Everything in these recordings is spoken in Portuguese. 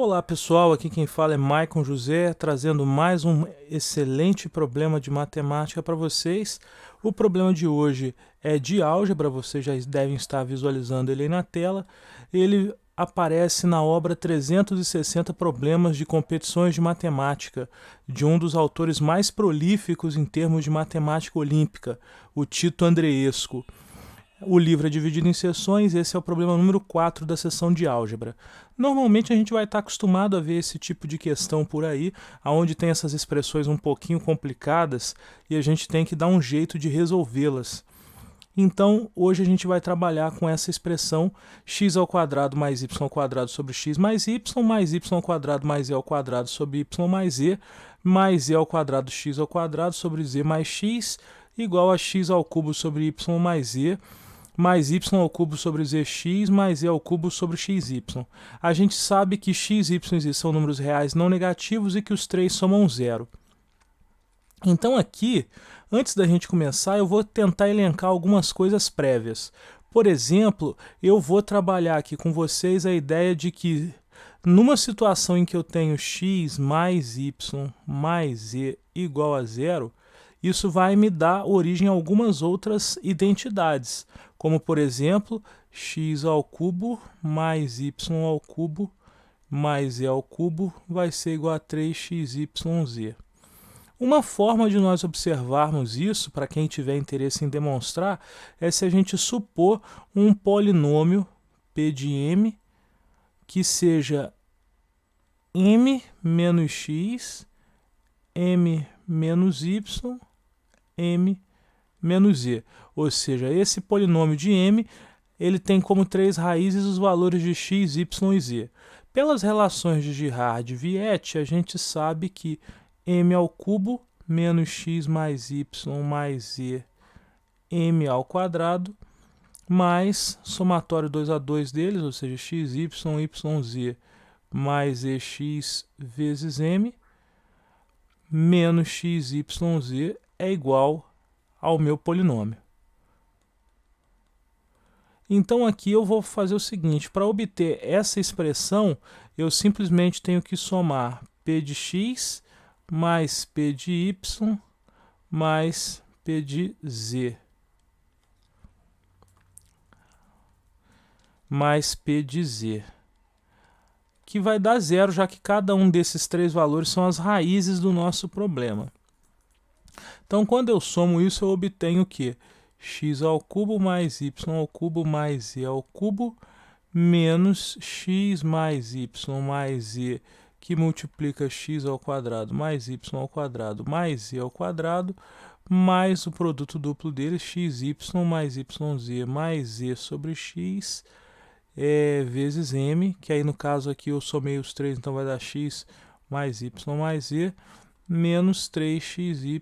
Olá pessoal, aqui quem fala é Maicon José, trazendo mais um excelente problema de matemática para vocês. O problema de hoje é de álgebra, vocês já devem estar visualizando ele aí na tela. Ele aparece na obra 360 Problemas de Competições de Matemática, de um dos autores mais prolíficos em termos de matemática olímpica, o Tito Andreescu. O livro é dividido em seções, esse é o problema número 4 da seção de álgebra. Normalmente a gente vai estar acostumado a ver esse tipo de questão por aí, onde tem essas expressões um pouquinho complicadas e a gente tem que dar um jeito de resolvê-las. Então, hoje a gente vai trabalhar com essa expressão x² mais y² sobre x mais y y² mais e² sobre y mais e e² x² sobre z mais x igual a x³ sobre y mais y sobre zx mais e³ sobre xy. A gente sabe que x, y e z são números reais não negativos e que os três somam zero. Então aqui, antes da gente começar, eu vou tentar elencar algumas coisas prévias. Por exemplo, eu vou trabalhar aqui com vocês a ideia de que numa situação em que eu tenho x mais y mais z igual a zero, isso vai me dar origem a algumas outras identidades, como por exemplo, x² mais y³ mais z³ vai ser igual a 3xyz. Uma forma de nós observarmos isso, para quem tiver interesse em demonstrar, é se a gente supor um polinômio P de m que seja m menos x, m menos y, m menos z. Ou seja, esse polinômio de m ele tem como três raízes os valores de x, y e z. Pelas relações de Girard e Viette, a gente sabe que m² menos x mais y mais z m² mais somatório 2 a 2 deles, ou seja, x, y, z mais ex vezes m menos x, y, z é igual ao meu polinômio. Então aqui eu vou fazer o seguinte, para obter essa expressão, eu simplesmente tenho que somar p de x mais p de y mais p de z mais p de z, que vai dar zero, já que cada um desses três valores são as raízes do nosso problema. Então, quando eu somo isso, eu obtenho o quê? x² mais y³ mais z³ menos x mais y mais z, que multiplica x² mais y² mais z² mais o produto duplo deles, xy mais yz mais z sobre x vezes m, que aí no caso aqui eu somei os três, então vai dar x mais y mais z menos 3xy.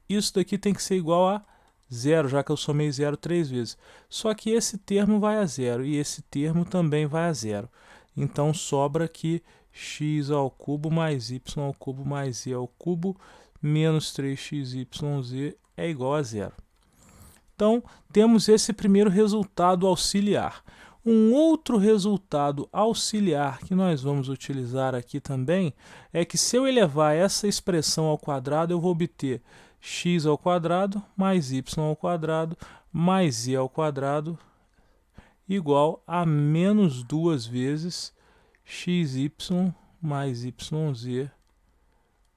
Isso daqui tem que ser igual a zero, já que eu somei zero três vezes. Só que esse termo vai a zero e esse termo também vai a zero. Então sobra aqui x² mais y³ mais z³ menos 3xyz é igual a zero. Então temos esse primeiro resultado auxiliar. Um outro resultado auxiliar que nós vamos utilizar aqui também é que se eu elevar essa expressão ao quadrado, eu vou obter x² mais y² mais z² igual a menos 2 vezes xy mais yz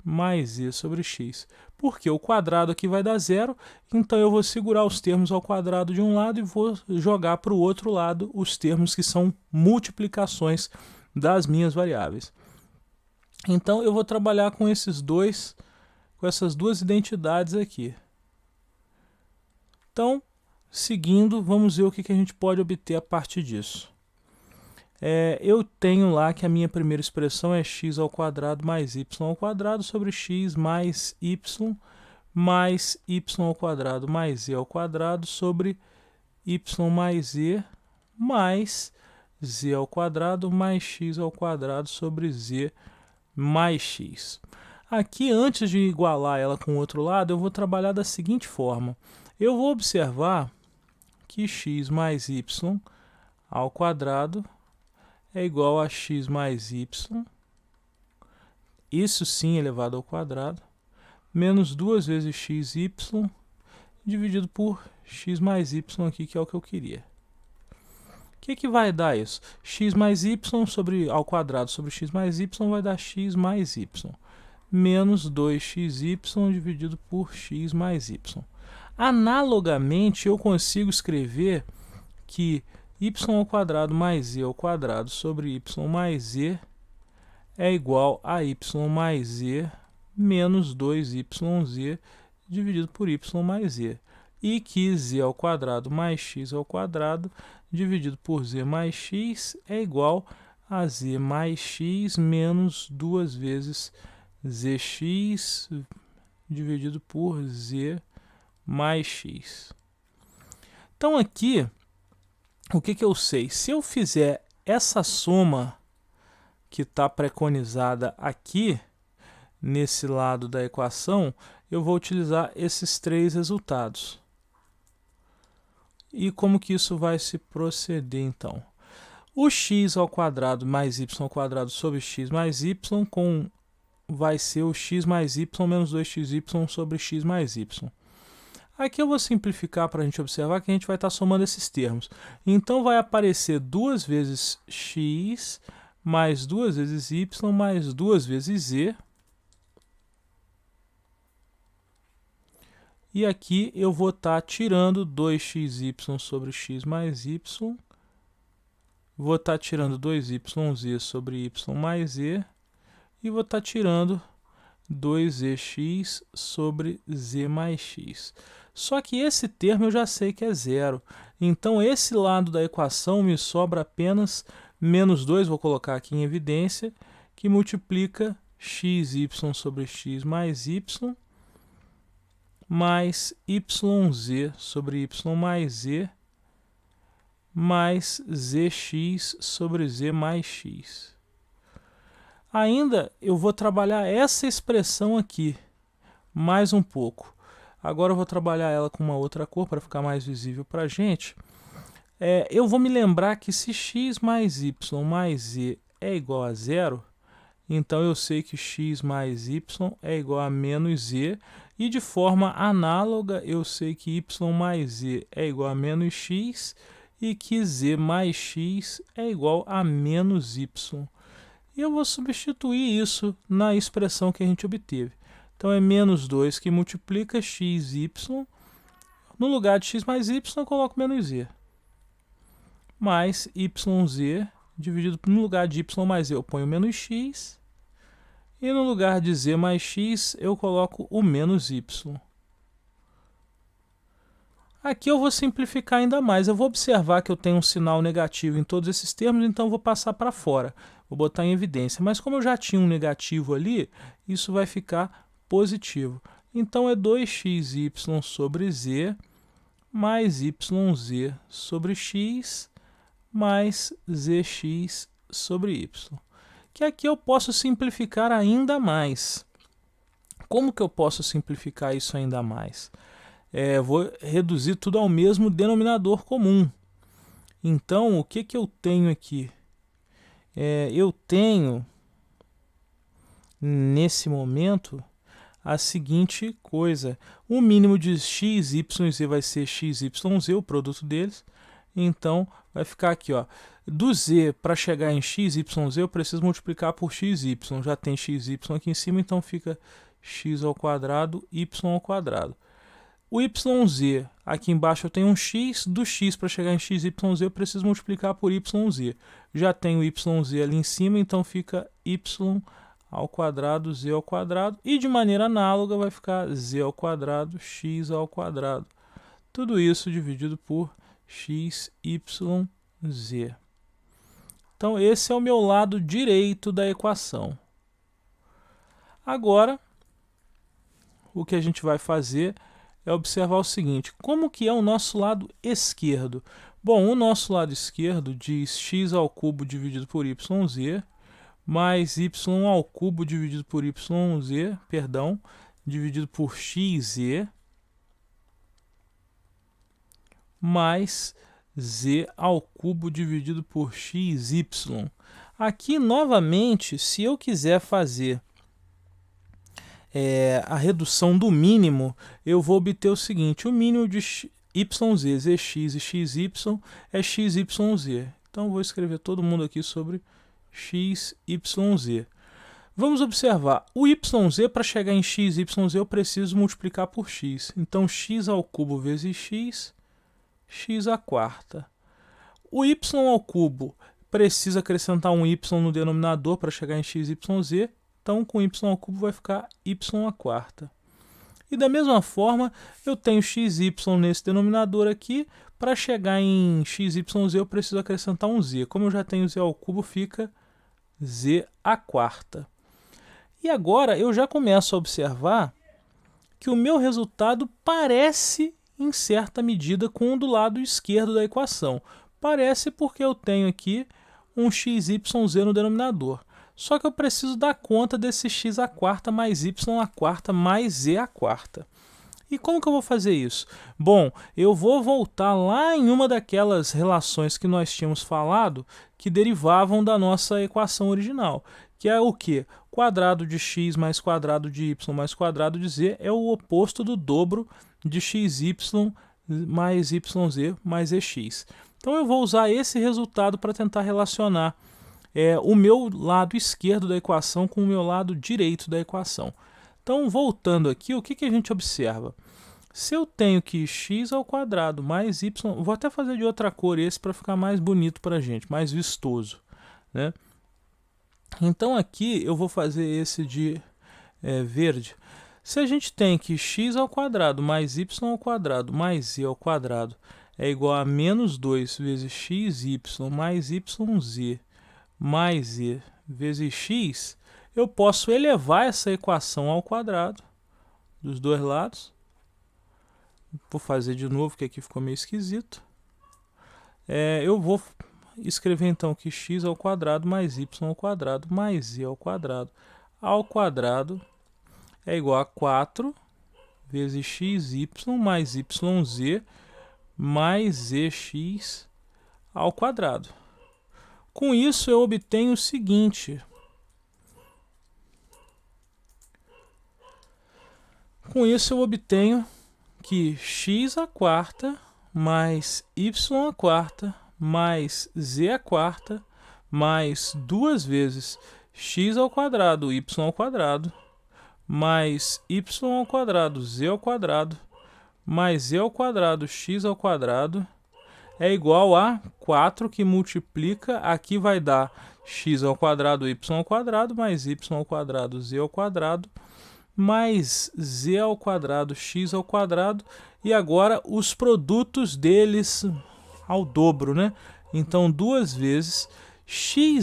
mais z sobre x. Porque o quadrado aqui vai dar zero, então eu vou segurar os termos ao quadrado de um lado e vou jogar para o outro lado os termos que são multiplicações das minhas variáveis. Então eu vou trabalhar com essas duas identidades aqui. Então, seguindo, vamos ver o que a gente pode obter a partir disso. Eu tenho lá que a minha primeira expressão é x² mais y² sobre x mais y mais y² mais z² sobre y mais z mais z² mais x² sobre z mais x. Aqui, antes de igualar ela com o outro lado, eu vou trabalhar da seguinte forma. Eu vou observar que x mais y ao quadrado é igual a x mais y isso sim elevado ao quadrado, menos 2 vezes xy dividido por x mais y aqui, que é o que eu queria. O que vai dar isso? X mais y ao quadrado sobre x mais y vai dar x mais y. Menos 2xy dividido por x mais y. Analogamente, eu consigo escrever que y ao quadrado mais z ao quadrado sobre y mais z é igual a y mais z menos 2yz dividido por y mais z. E que z ao quadrado mais x ao quadrado dividido por z mais x é igual a z mais x menos 2 vezes zx dividido por z mais x. Então aqui, o que eu sei? Se eu fizer essa soma que está preconizada aqui, nesse lado da equação, eu vou utilizar esses 3 resultados. E como que isso vai se proceder, então? O x ao quadrado mais y ao quadrado sobre x mais y vai ser o x mais y menos 2xy sobre x mais y. Aqui eu vou simplificar para a gente observar que a gente vai estar somando esses termos. Então vai aparecer 2 vezes x mais 2 vezes y mais 2 vezes z. E aqui eu vou estar tirando 2xy sobre x mais y. Vou estar tirando 2yz sobre y mais z. E vou estar tirando 2zx sobre z mais x. Só que esse termo eu já sei que é zero. Então, esse lado da equação me sobra apenas menos 2, vou colocar aqui em evidência, que multiplica xy sobre x mais y, mais yz sobre y mais z, mais zx sobre z mais x. Ainda eu vou trabalhar essa expressão aqui, mais um pouco. Agora eu vou trabalhar ela com uma outra cor para ficar mais visível para a gente. Eu vou me lembrar que se x mais y mais z é igual a zero, então eu sei que x mais y é igual a menos z, e de forma análoga eu sei que y mais z é igual a menos x, e que z mais x é igual a menos y. E eu vou substituir isso na expressão que a gente obteve. Então é menos 2 que multiplica xy, no lugar de x mais y eu coloco menos z. Mais yz, dividido no lugar de y mais z eu ponho menos x, e no lugar de z mais x eu coloco o menos y. Aqui eu vou simplificar ainda mais. Eu vou observar que eu tenho um sinal negativo em todos esses termos, então eu vou passar para fora. Vou botar em evidência. Mas como eu já tinha um negativo ali, isso vai ficar positivo. Então é 2xy sobre z mais yz sobre x mais zx sobre y. Que aqui eu posso simplificar ainda mais. Como que eu posso simplificar isso ainda mais? Vou reduzir tudo ao mesmo denominador comum. Então, o que eu tenho aqui? Eu tenho, nesse momento, a seguinte coisa. O mínimo de x, y e z vai ser x, y, z, o produto deles. Então, vai ficar aqui, ó. Do z para chegar em x, y, z, eu preciso multiplicar por x, y. Já tem x, y aqui em cima, então fica x ao quadrado, y ao quadrado. O yz, aqui embaixo eu tenho um x, do x para chegar em x, y, z eu preciso multiplicar por yz. Já tenho yz ali em cima, então fica y ao quadrado, z ao quadrado. E de maneira análoga vai ficar z ao quadrado, x ao quadrado. Tudo isso dividido por x, y, z. Então esse é o meu lado direito da equação. Agora, o que a gente vai fazer é observar o seguinte: como que é o nosso lado esquerdo? Bom, o nosso lado esquerdo diz x ao cubo dividido por yz, mais y ao cubo dividido por dividido por xz, mais z ao cubo dividido por xy. Aqui, novamente, se eu quiser fazer a redução do mínimo, eu vou obter o seguinte: o mínimo de YZ, ZX e XY é XYZ. Então vou escrever todo mundo aqui sobre XYZ. Vamos observar, o YZ, para chegar em XYZ, eu preciso multiplicar por x. Então x ao cubo vezes x, x à quarta. O y ao cubo precisa acrescentar um y no denominador para chegar em XYZ. Então com y ao cubo vai ficar y à quarta. E da mesma forma, eu tenho xy nesse denominador aqui. Para chegar em xyz eu preciso acrescentar um z. Como eu já tenho z ao cubo, fica z à quarta. E agora eu já começo a observar que o meu resultado parece, em certa medida, com o do lado esquerdo da equação. Parece porque eu tenho aqui um xyz no denominador. Só que eu preciso dar conta desse x à quarta mais y à quarta mais z à quarta. E como que eu vou fazer isso? Bom, eu vou voltar lá em uma daquelas relações que nós tínhamos falado que derivavam da nossa equação original, que é o quê? Quadrado de x mais quadrado de y mais quadrado de z é o oposto do dobro de xy mais yz mais ex. Então eu vou usar esse resultado para tentar relacionar o meu lado esquerdo da equação com o meu lado direito da equação. Então, voltando aqui, o que a gente observa? Se eu tenho que x ao quadrado mais y... Vou até fazer de outra cor esse para ficar mais bonito para a gente, mais vistoso, né? Então, aqui eu vou fazer esse de verde. Se a gente tem que x ao quadrado mais y ao quadrado mais z ao quadrado é igual a menos 2 vezes xy mais yz mais z vezes x, eu posso elevar essa equação ao quadrado dos dois lados. Vou fazer de novo, que aqui ficou meio esquisito. Eu vou escrever então que x ao quadrado mais y ao quadrado mais z ao quadrado é igual a 4 vezes xy mais yz mais zx ao quadrado. Com isso, eu obtenho o seguinte. Com isso, eu obtenho que x à quarta mais y à quarta mais z à quarta mais 2 vezes x ao quadrado, y ao quadrado, mais y ao quadrado, z ao quadrado, mais z ao quadrado, x ao quadrado, é igual a 4 que multiplica, aqui vai dar x ao quadrado, y ao quadrado, mais y ao quadrado, z ao quadrado, mais z ao quadrado, x ao quadrado, e agora os produtos deles ao dobro, né? Então, 2 vezes xy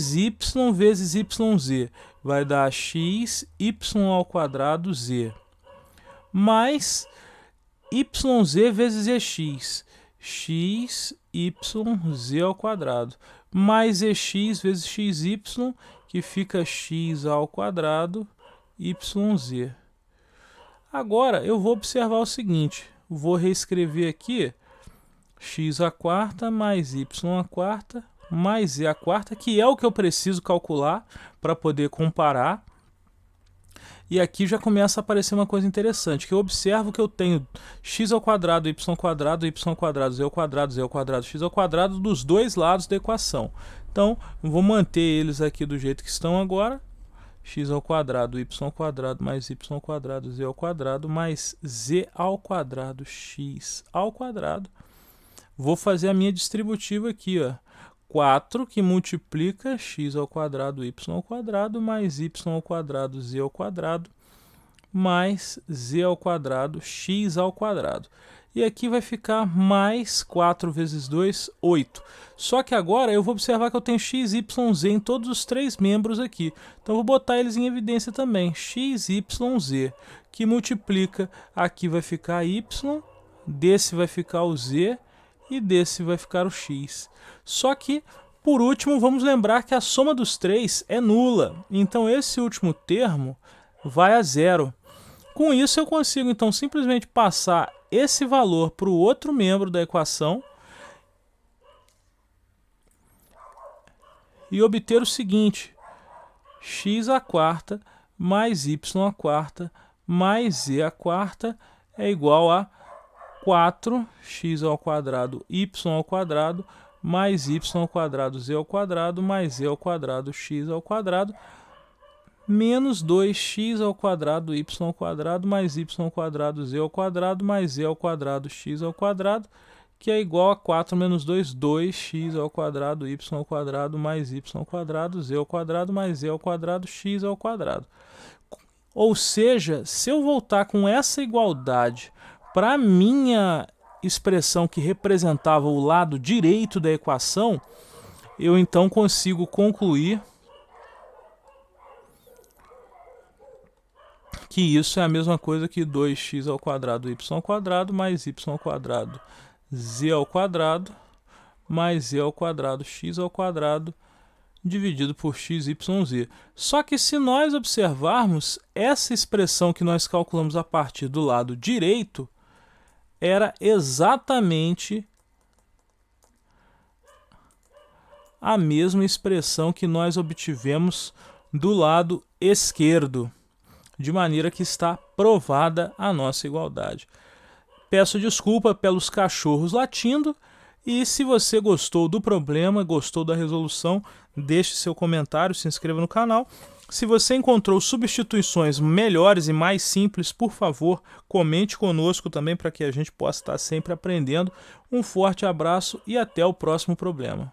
vezes yz vai dar x, y ao quadrado, z, mais yz vezes ex, x, y, z ao quadrado, mais ex vezes xy, que fica x ao quadrado, yz. Agora, eu vou observar o seguinte, vou reescrever aqui x à quarta mais y à quarta mais z à quarta, que é o que eu preciso calcular para poder comparar. E aqui já começa a aparecer uma coisa interessante, que eu observo que eu tenho x ao quadrado, y ao quadrado, z ao quadrado, z ao quadrado, x ao quadrado dos dois lados da equação. Então, vou manter eles aqui do jeito que estão agora. X ao quadrado, y ao quadrado, mais y ao quadrado, z ao quadrado, mais z ao quadrado, x ao quadrado. Vou fazer a minha distributiva aqui, ó. 4 que multiplica x ao quadrado, y ao quadrado, mais y ao quadrado, z ao quadrado, mais z ao quadrado, x ao quadrado. E aqui vai ficar mais 4 vezes 2, 8. Só que agora eu vou observar que eu tenho x, y, z em todos os três membros aqui. Então eu vou botar eles em evidência também. x, y, z, que multiplica, aqui vai ficar y, desse vai ficar o z, e desse vai ficar o x. Só que, por último, vamos lembrar que a soma dos três é nula. Então, esse último termo vai a zero. Com isso, eu consigo, então, simplesmente passar esse valor para o outro membro da equação e obter o seguinte: x à quarta mais y à quarta mais z à quarta é igual a 4x ao quadrado y ao quadrado mais y ao quadrado z ao quadrado mais z ao quadrado x ao quadrado menos 2x ao quadrado y ao quadrado mais y ao quadrado z ao quadrado mais z ao quadrado x ao quadrado, que é igual a 4 menos 2, 2x ao quadrado y ao quadrado mais y ao quadrado z ao quadrado mais z ao quadrado x ao quadrado. Ou seja, se eu voltar com essa igualdade para a minha expressão que representava o lado direito da equação, eu então consigo concluir que isso é a mesma coisa que 2x ao quadrado y ao quadrado mais y ao quadrado z ao quadrado mais z ao quadrado x ao quadrado dividido por x, y, z. Só que se nós observarmos, essa expressão que nós calculamos a partir do lado direito era exatamente a mesma expressão que nós obtivemos do lado esquerdo, de maneira que está provada a nossa igualdade. Peço desculpa pelos cachorros latindo. E se você gostou do problema, gostou da resolução, deixe seu comentário, se inscreva no canal. Se você encontrou substituições melhores e mais simples, por favor, comente conosco também para que a gente possa estar sempre aprendendo. Um forte abraço e até o próximo problema.